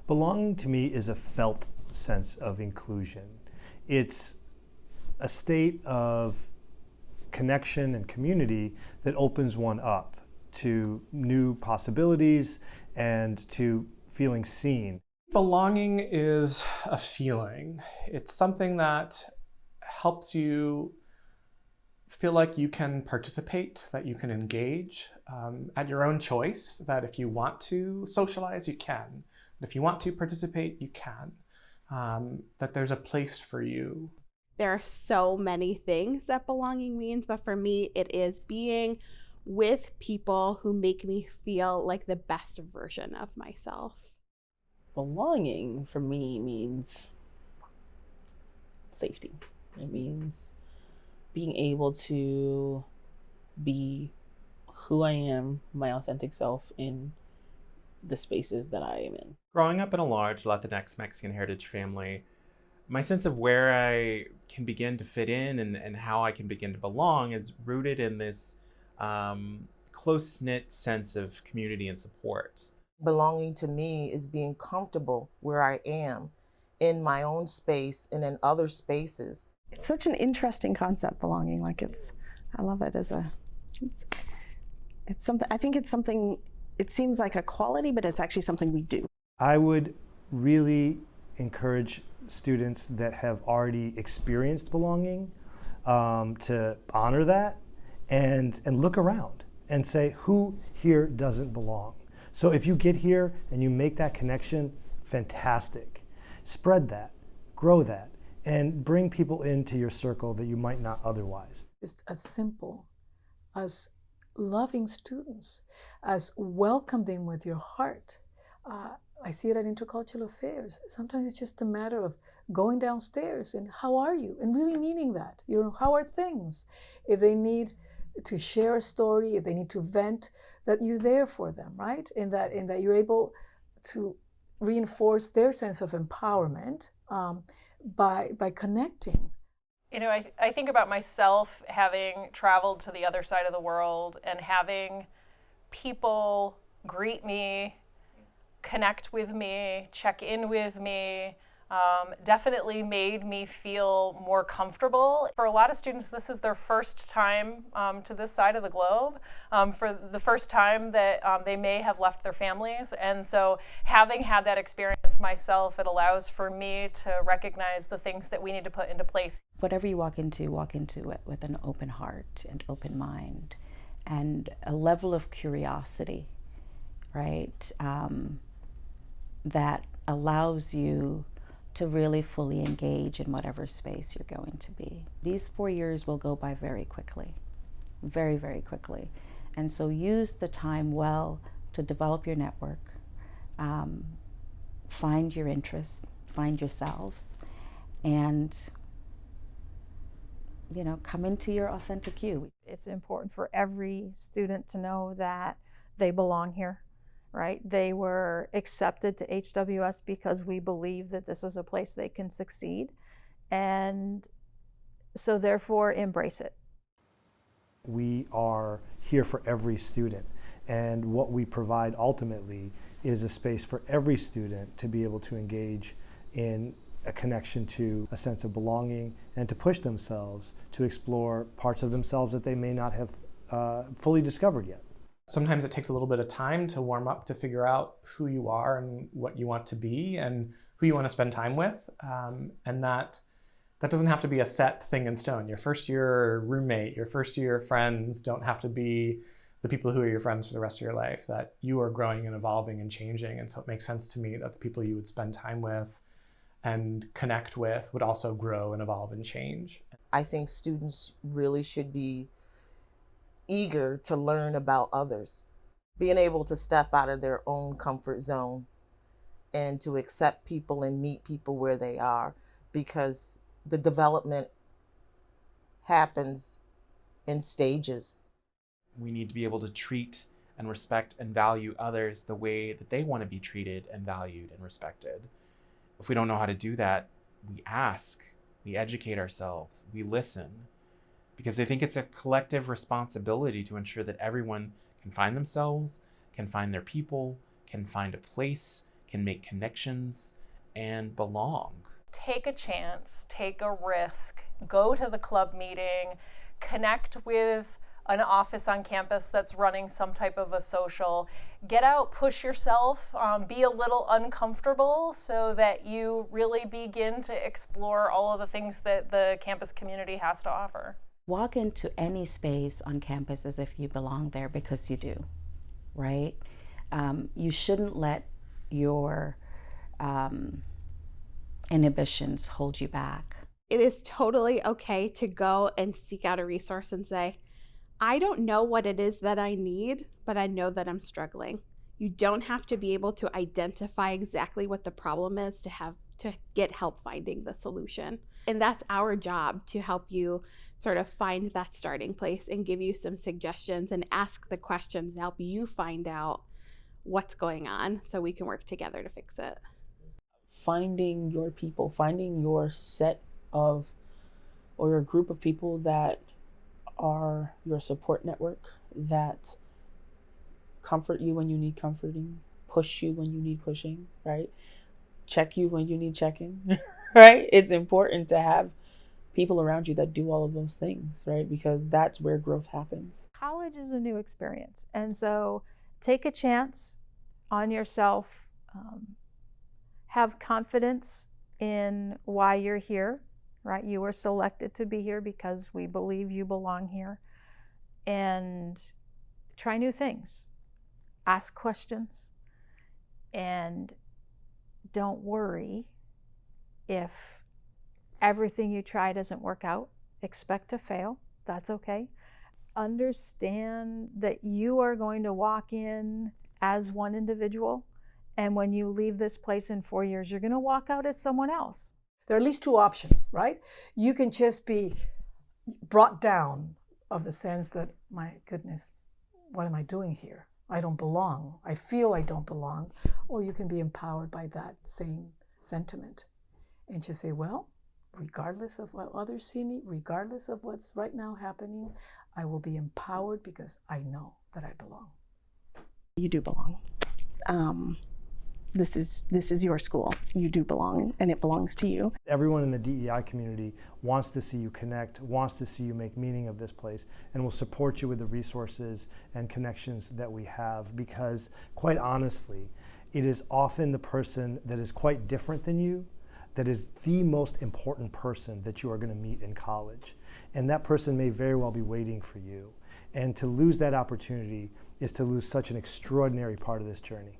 Belonging to me is a felt sense of inclusion. It's a state of connection and community that opens one up to new possibilities and to feeling seen. Belonging is a feeling. It's something that helps you feel like you can participate, that you can engage at your own choice, that if you want to socialize, you can. If you want to participate, you can. That there's a place for you. There are so many things that belonging means, but for me, it is being with people who make me feel like the best version of myself. Belonging for me means safety. It means being able to be who I am, my authentic self, in the spaces that I am in. Growing up in a large Latinx Mexican heritage family, my sense of where I can begin to fit in and how I can begin to belong is rooted in this close-knit sense of community and support. Belonging to me is being comfortable where I am, in my own space and in other spaces. It's such an interesting concept, belonging. I love it it's something, I think it's something, it seems like a quality, but it's actually something we do. I would really encourage students that have already experienced belonging to honor that and look around and say, who here doesn't belong? So if you get here and you make that connection, fantastic. Spread that, grow that, and bring people into your circle that you might not otherwise. It's as simple as loving students, as welcome them with your heart. I see it at intercultural affairs. Sometimes it's just a matter of going downstairs and how are you? And really meaning that. How are things? If they need to share a story, if they need to vent, that you're there for them, right? And that you're able to reinforce their sense of empowerment by connecting. I think about myself having traveled to the other side of the world and having people greet me, connect with me, check in with me, definitely made me feel more comfortable. For a lot of students, this is their first time to this side of the globe, for the first time that they may have left their families. And so having had that experience myself, it allows for me to recognize the things that we need to put into place. Whatever you walk into it with an open heart and open mind and a level of curiosity, right? That allows you to really fully engage in whatever space you're going to be. These 4 years will go by very quickly, very, very quickly. And so use the time well to develop your network, find your interests, find yourselves, and come into your authentic you. It's important for every student to know that they belong here. Right? They were accepted to HWS because we believe that this is a place they can succeed. And so therefore embrace it. We are here for every student. And what we provide ultimately is a space for every student to be able to engage in a connection to a sense of belonging and to push themselves to explore parts of themselves that they may not have fully discovered yet. Sometimes it takes a little bit of time to warm up, to figure out who you are and what you want to be and who you want to spend time with. And that doesn't have to be a set thing in stone. Your first year roommate, your first year friends don't have to be the people who are your friends for the rest of your life, that you are growing and evolving and changing. And so it makes sense to me that the people you would spend time with and connect with would also grow and evolve and change. I think students really should be eager to learn about others, being able to step out of their own comfort zone and to accept people and meet people where they are, because the development happens in stages. We need to be able to treat and respect and value others the way that they want to be treated and valued and respected. If we don't know how to do that, we ask, we educate ourselves, we listen. Because I think it's a collective responsibility to ensure that everyone can find themselves, can find their people, can find a place, can make connections and belong. Take a chance, take a risk, go to the club meeting, connect with an office on campus that's running some type of a social. Get out, push yourself, be a little uncomfortable so that you really begin to explore all of the things that the campus community has to offer. Walk into any space on campus as if you belong there, because you do, right? You shouldn't let your inhibitions hold you back. It is totally okay to go and seek out a resource and say, I don't know what it is that I need, but I know that I'm struggling. You don't have to be able to identify exactly what the problem is to get help finding the solution. And that's our job, to help you sort of find that starting place and give you some suggestions and ask the questions to help you find out what's going on so we can work together to fix it. Finding your people, finding your set of, or your group of people that are your support network, that comfort you when you need comforting, push you when you need pushing, right? Check you when you need checking, right? It's important to have people around you that do all of those things, right? Because that's where growth happens. College is a new experience. And so take a chance on yourself. Have confidence in why you're here, right? You were selected to be here because we believe you belong here. And try new things. Ask questions. And don't worry if everything you try doesn't work out. Expect to fail. That's okay. Understand that you are going to walk in as one individual. And when you leave this place in 4 years, you're going to walk out as someone else. There are at least two options, right? You can just be brought down of the sense that, my goodness, what am I doing here? I don't belong. I feel I don't belong. Or you can be empowered by that same sentiment and just say, well, regardless of what others see me, regardless of what's right now happening, I will be empowered because I know that I belong. You do belong. This is your school. You do belong, and it belongs to you. Everyone in the DEI community wants to see you connect, wants to see you make meaning of this place, and will support you with the resources and connections that we have, because quite honestly, it is often the person that is quite different than you that is the most important person that you are going to meet in college. And that person may very well be waiting for you. And to lose that opportunity is to lose such an extraordinary part of this journey.